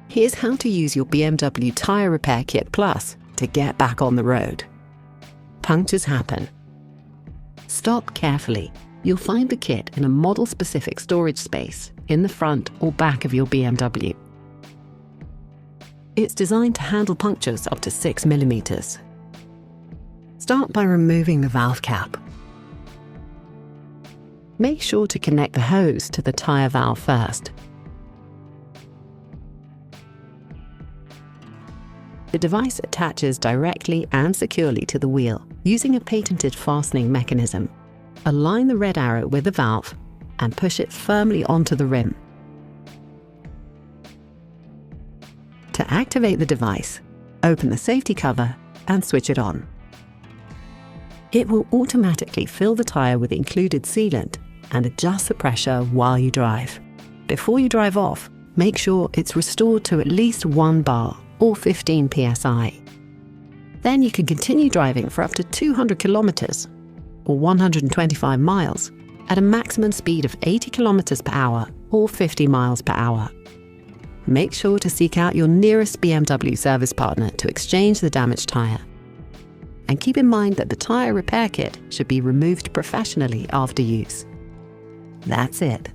Here's how to use your BMW Tyre Repair Kit Plus to get back on the road. Punctures happen. Stop carefully. You'll find the kit in a model-specific storage space in the front or back of your BMW. It's designed to handle punctures up to 6 mm. Start by removing the valve cap. Make sure to connect the hose to the tyre valve first. The device attaches directly and securely to the wheel using a patented fastening mechanism. Align the red arrow with the valve and push it firmly onto the rim. To activate the device, open the safety cover and switch it on. It will automatically fill the tyre with included sealant and adjust the pressure while you drive. Before you drive off, make sure it's restored to at least 1 bar or 15 psi. Then you can continue driving for up to 200 kilometers or 125 miles at a maximum speed of 80 kilometers per hour or 50 miles per hour. Make sure to seek out your nearest BMW service partner to exchange the damaged tyre. And keep in mind that the tyre repair kit should be removed professionally after use. That's it.